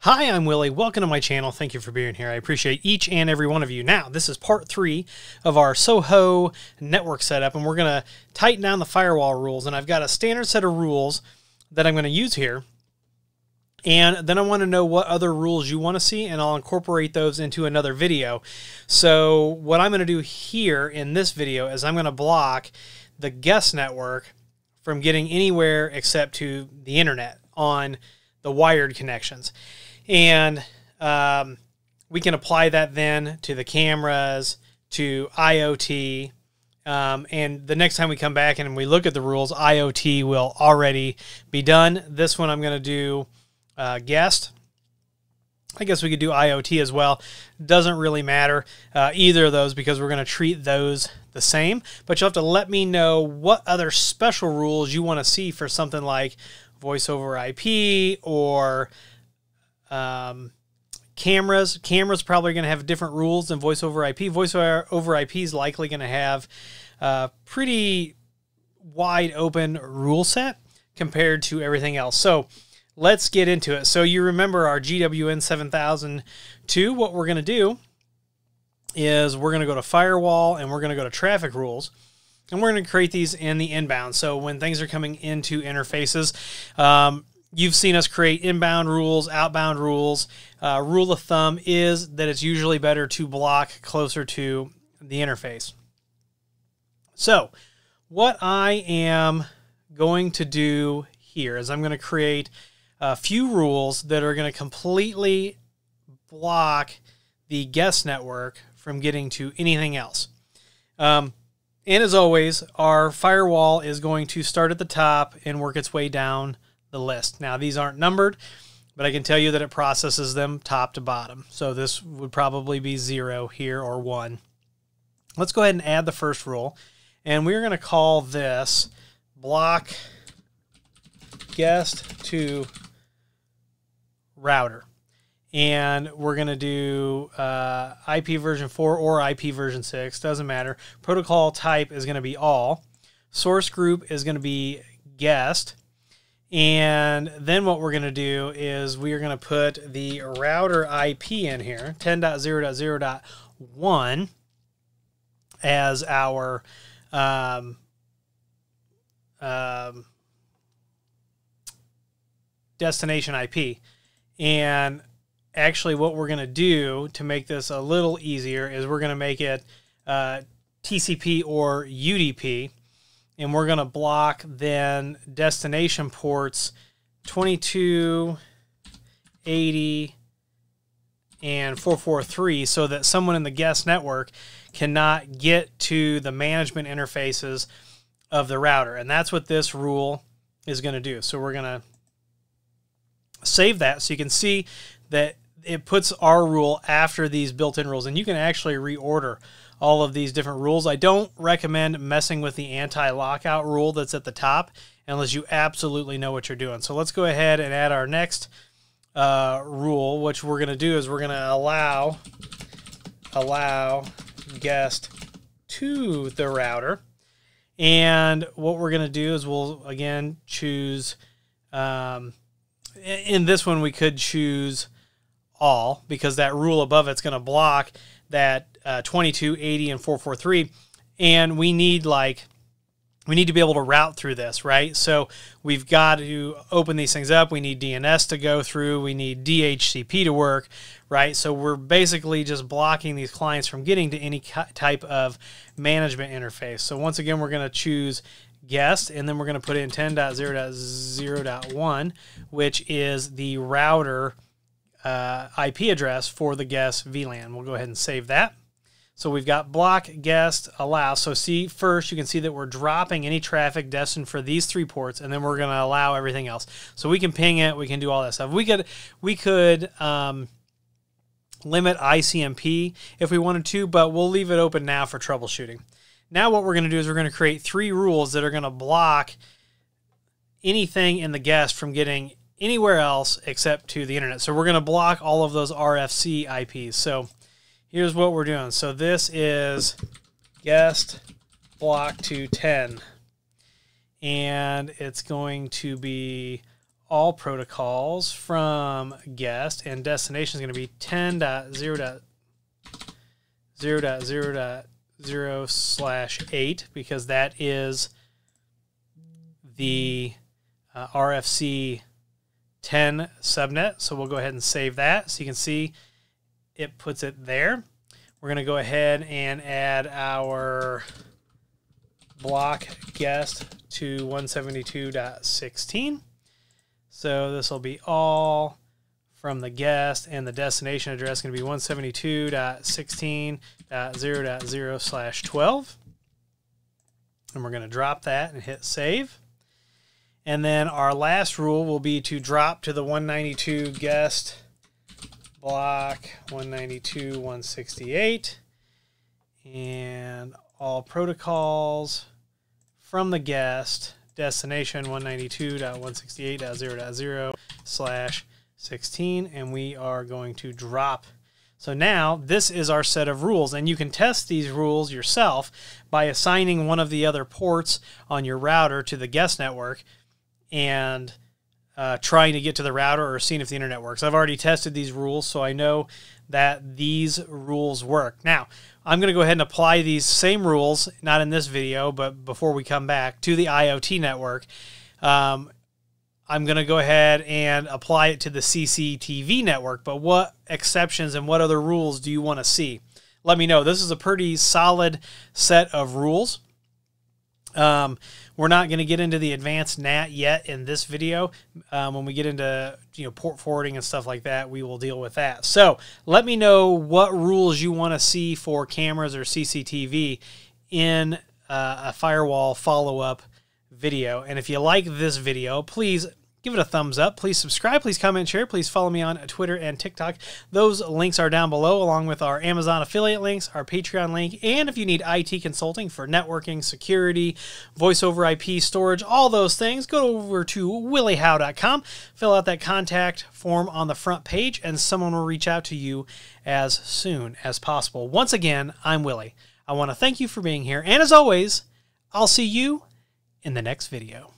Hi, I'm Willie. Welcome to my channel. Thank you for being here. I appreciate each and every one of you. Now, this is part 3 of our SoHo network setup, and we're going to tighten down the firewall rules. And I've got a standard set of rules that I'm going to use here. And then I want to know what other rules you want to see, and I'll incorporate those into another video. So what I'm going to do here in this video is I'm going to block the guest network from getting anywhere except to the internet on the wired connections. And we can apply that then to the cameras, to IoT, and the next time we come back and we look at the rules, IoT will already be done. This one I'm going to do guest. I guess we could do IoT as well. Doesn't really matter either of those because we're going to treat those the same. But you'll have to let me know what other special rules you want to see for something like voice over IP or cameras. Cameras probably going to have different rules than voice over IP. Voice over IP is likely going to have a pretty wide open rule set compared to everything else. So let's get into it. So you remember our GWN 7002. What we're going to do is we're going to go to Firewall and we're going to go to Traffic Rules. And we're going to create these in the inbound. So when things are coming into interfaces, you've seen us create inbound rules, outbound rules. Rule of thumb is that it's usually better to block closer to the interface. So what I am going to do here is I'm going to create a few rules that are going to completely block the guest network from getting to anything else. And as always, our firewall is going to start at the top and work its way down the list. Now, these aren't numbered, but I can tell you that it processes them top to bottom. So this would probably be 0 here or 1. Let's go ahead and add the first rule. And we're going to call this block guest to router. And we're going to do IP version 4 or IP version 6. Doesn't matter. Protocol type is going to be all. Source group is going to be guest. And then what we're going to do is we are going to put the router IP in here, 10.0.0.1, as our destination IP. And actually, what we're going to do to make this a little easier is we're going to make it TCP or UDP, and we're going to block then destination ports 22, 80, and 443 so that someone in the guest network cannot get to the management interfaces of the router. And that's what this rule is going to do. So we're going to save that so you can see that it puts our rule after these built-in rules, and you can actually reorder all of these different rules. I don't recommend messing with the anti-lockout rule that's at the top unless you absolutely know what you're doing. So let's go ahead and add our next rule. What we're going to do is we're going to allow guest to the router, and what we're going to do is we'll again choose in this one we could choose all, because that rule above it's going to block that 22, 80, and 443, and we need to be able to route through this, right? So we've got to open these things up. We need DNS to go through. We need DHCP to work, right? So we're basically just blocking these clients from getting to any type of management interface. So once again, we're going to choose guest, and then we're going to put in 10.0.0.1, which is the router IP address for the guest VLAN. We'll go ahead and save that. So we've got block guest allow. So see, first you can see that we're dropping any traffic destined for these 3 ports, and then we're going to allow everything else. So we can ping it, we can do all that stuff. We could limit ICMP if we wanted to, but we'll leave it open now for troubleshooting. Now what we're going to do is we're going to create 3 rules that are going to block anything in the guest from getting anywhere else except to the internet. So we're going to block all of those RFC IPs. So here's what we're doing. So this is guest block to 10, and it's going to be all protocols from guest, and destination is going to be 10.0.0.0/8 because that is the RFC 10 subnet. So we'll go ahead and save that. So you can see it puts it there. We're going to go ahead and add our block guest to 172.16. So this will be all from the guest, and the destination address is going to be 172.16.0.0/12. And we're going to drop that and hit save. And then our last rule will be to drop to the 192 guest block 192.168 and all protocols from the guest, destination 192.168.0.0/16, and we are going to drop. So now this is our set of rules, and you can test these rules yourself by assigning one of the other ports on your router to the guest network and trying to get to the router or seeing if the internet works. I've already tested these rules, so I know that these rules work. Now, I'm going to go ahead and apply these same rules, not in this video, but before we come back, to the IoT network. I'm going to go ahead and apply it to the CCTV network, but what exceptions and what other rules do you want to see? Let me know. This is a pretty solid set of rules. We're not going to get into the advanced NAT yet in this video. When we get into port forwarding and stuff like that, we will deal with that. So let me know what rules you want to see for cameras or CCTV in a firewall follow-up video. And if you like this video, please give it a thumbs up. Please subscribe. Please comment, share. Please follow me on Twitter and TikTok. Those links are down below, along with our Amazon affiliate links, our Patreon link, and if you need IT consulting for networking, security, voice over IP storage, all those things, go over to williehowe.com, fill out that contact form on the front page, and someone will reach out to you as soon as possible. Once again, I'm Willie. I want to thank you for being here, and as always, I'll see you in the next video.